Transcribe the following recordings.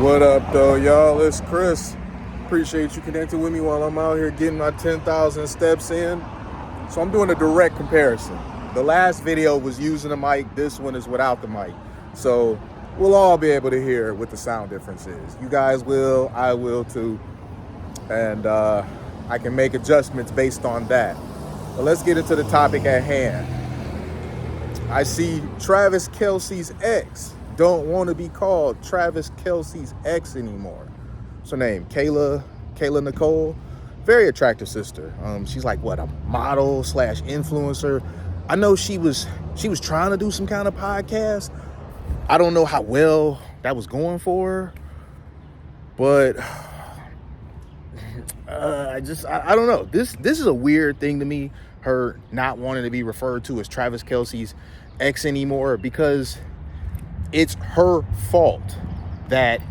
What up, though, y'all? It's Chris. Appreciate you connecting with me while I'm out here getting my 10,000 steps in. So I'm doing a direct comparison. The last video was using the mic. This one is without the mic. So we'll all be able to hear what the sound difference is. You guys will, I will too. And I can make adjustments based on that. But let's get into the topic at hand. I see Travis Kelce's ex don't want to be called Travis Kelce's ex anymore. What's her name? Kalya Nicole. Very attractive sister. She's like a model / influencer. I know she was trying to do some kind of podcast. I don't know how well that was going for her, but I don't know. This is a weird thing to me, her not wanting to be referred to as Travis Kelce's ex anymore, because it's her fault that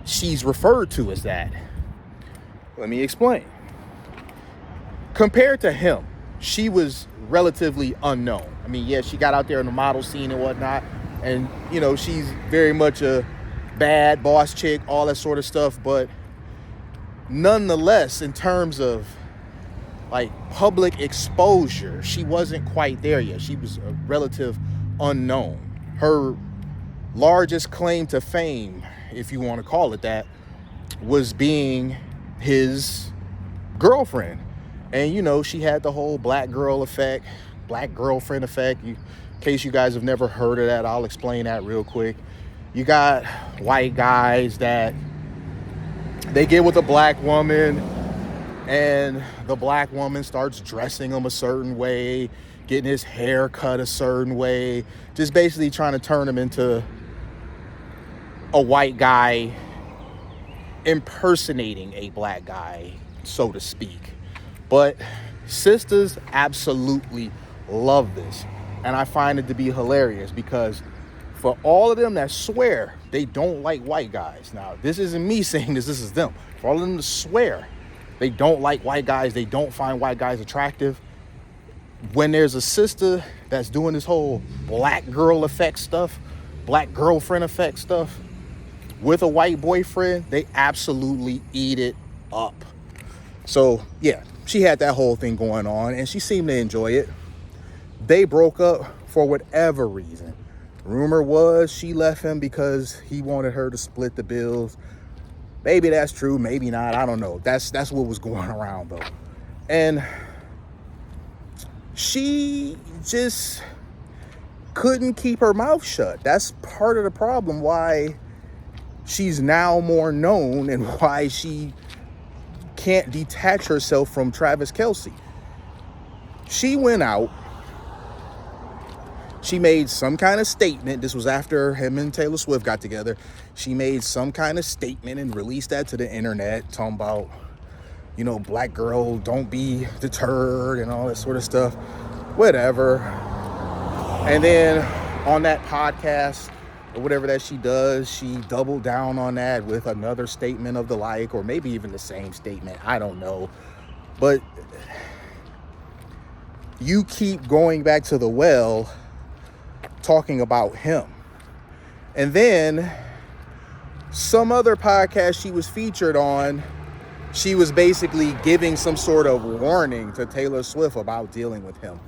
she's referred to as that. Let me explain. Compared to him, she was relatively unknown. I mean, yeah, she got out there in the model scene and whatnot, and, you know, she's very much a bad boss chick, all that sort of stuff, but nonetheless, in terms of like public exposure, she wasn't quite there yet. She was a relative unknown. Her largest claim to fame, if you want to call it that, was being his girlfriend. And, you know, she had the whole black girlfriend effect. In case you guys have never heard of that, I'll explain that real quick. You got white guys that they get with a black woman, and the black woman starts dressing him a certain way, getting his hair cut a certain way, just basically trying to turn him into a white guy impersonating a black guy, so to speak. But sisters absolutely love this. And I find it to be hilarious, because for all of them that swear they don't like white guys, now this isn't me saying this is them. For all of them to swear they don't like white guys, they don't find white guys attractive, when there's a sister that's doing this whole black girl effect stuff, black girlfriend effect stuff with a white boyfriend, they absolutely eat it up. So yeah, she had that whole thing going on, and she seemed to enjoy it. They broke up for whatever reason. Rumor was she left him because he wanted her to split the bills. Maybe that's true, maybe not, I don't know. That's what was going around though. And she just couldn't keep her mouth shut. That's part of the problem why she's now more known, and why she can't detach herself from Travis Kelce. She went out. She made some kind of statement. This was after him and Taylor Swift got together. She made some kind of statement and released that to the internet, talking about, you know, black girl, don't be deterred and all that sort of stuff. Whatever. And then on that podcast or whatever that she does, she doubled down on that with another statement of the like, or maybe even the same statement. I don't know. But you keep going back to the well talking about him. And then some other podcast she was featured on, she was basically giving some sort of warning to Taylor Swift about dealing with him.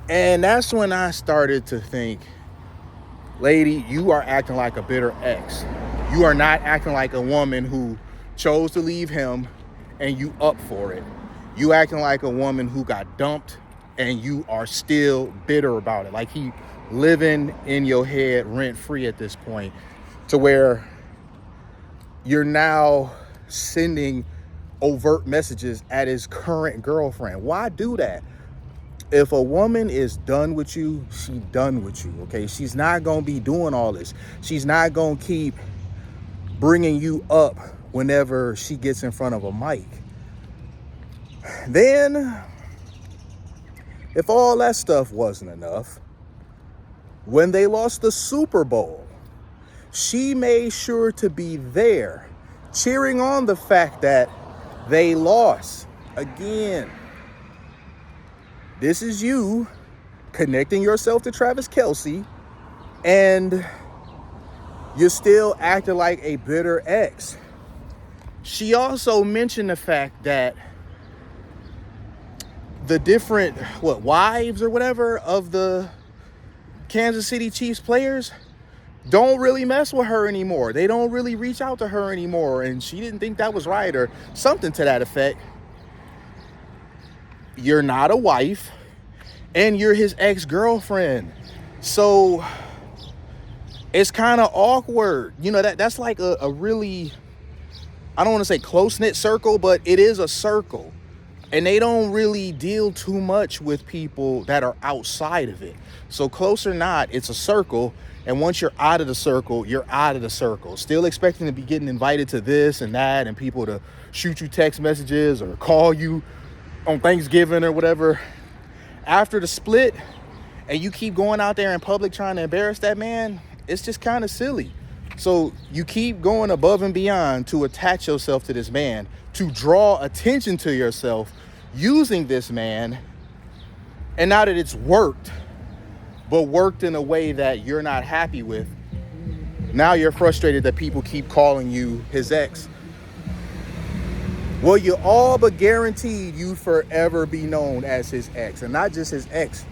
And that's when I started to think, lady, you are acting like a bitter ex. You are not acting like a woman who chose to leave him and you up for it. You acting like a woman who got dumped and you are still bitter about it. Like he living in your head rent free at this point, to where you're now sending overt messages at his current girlfriend. Why do that? If a woman is done with you, she's done with you, okay? She's not going to be doing all this. She's not going to keep bringing you up whenever she gets in front of a mic. Then, if all that stuff wasn't enough, when they lost the Super Bowl, she made sure to be there, cheering on the fact that they lost again. This is you connecting yourself to Travis Kelce and you're still acting like a bitter ex. She also mentioned the fact that the different, wives or whatever of the Kansas City Chiefs players don't really mess with her anymore. They don't really reach out to her anymore. And she didn't think that was right or something to that effect. You're not a wife and you're his ex-girlfriend. So it's kind of awkward. You know, that's like a really, I don't want to say close-knit circle, but it is a circle. And they don't really deal too much with people that are outside of it. So close or not, it's a circle. And once you're out of the circle, you're out of the circle. Still expecting to be getting invited to this and that and people to shoot you text messages or call you on Thanksgiving or whatever. After the split and you keep going out there in public trying to embarrass that man, it's just kind of silly. So you keep going above and beyond to attach yourself to this man, to draw attention to yourself using this man. And now that it's worked, but worked in a way that you're not happy with, now you're frustrated that people keep calling you his ex. Well, you all but guaranteed you forever be known as his ex. And not just his ex,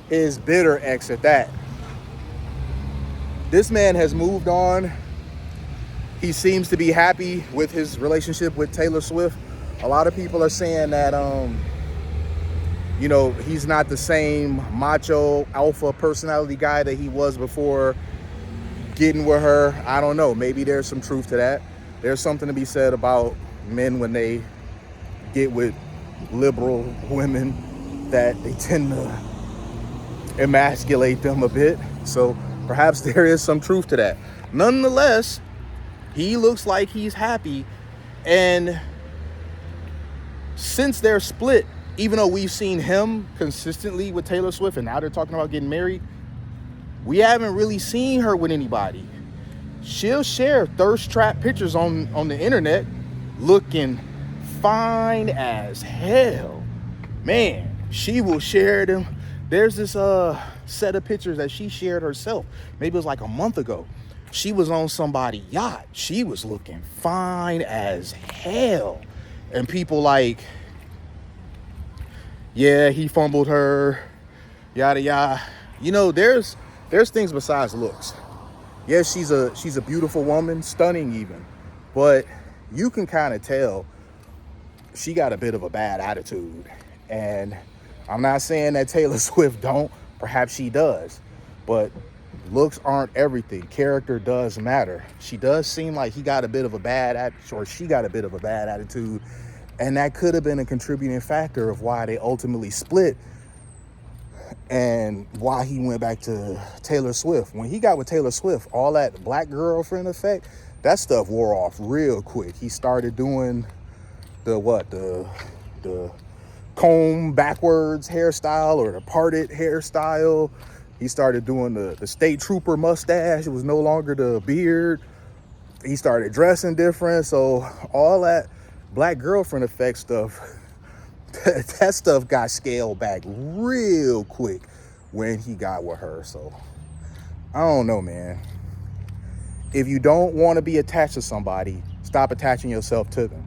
his bitter ex at that. This man has moved on. He seems to be happy with his relationship with Taylor Swift. A lot of people are saying that, he's not the same macho alpha personality guy that he was before getting with her. I don't know. Maybe there's some truth to that. There's something to be said about men when they get with liberal women that they tend to emasculate them a bit. So perhaps there is some truth to that. Nonetheless, he looks like he's happy. And since they're split, even though we've seen him consistently with Taylor Swift and now they're talking about getting married, we haven't really seen her with anybody. She'll share thirst trap pictures on the internet looking fine as hell. Man, she will share them. There's this set of pictures that she shared herself. Maybe it was like a month ago. She was on somebody's yacht. She was looking fine as hell. And people like, yeah, he fumbled her, yada yada. You know, there's things besides looks. Yes, she's a beautiful woman, stunning even. But you can kind of tell she got a bit of a bad attitude. And I'm not saying that Taylor Swift don't. Perhaps she does. But looks aren't everything. Character does matter. She does seem like he got a bit of a bad attitude, or she got a bit of a bad attitude. And that could have been a contributing factor of why they ultimately split and why he went back to Taylor Swift. When he got with Taylor Swift, all that black girlfriend effect, that stuff wore off real quick. He started doing the comb backwards hairstyle or the parted hairstyle. He started doing the state trooper mustache. It was no longer the beard. He started dressing different. So all that black girlfriend effect stuff, that stuff got scaled back real quick when he got with her. So I don't know, man. If you don't want to be attached to somebody, stop attaching yourself to them.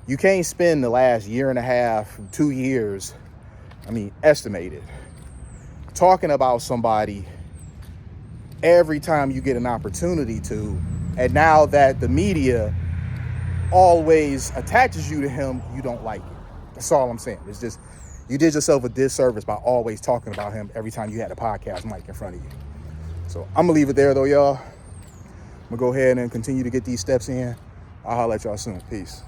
You can't spend the last year and a half, 2 years, estimated, talking about somebody every time you get an opportunity to. And now that the media always attaches you to him, you don't like it. That's all I'm saying. It's just, you did yourself a disservice by always talking about him every time you had a podcast mic in front of you. So I'm gonna leave it there though, y'all. I'm gonna go ahead and continue to get these steps in. I'll holler at y'all soon. Peace.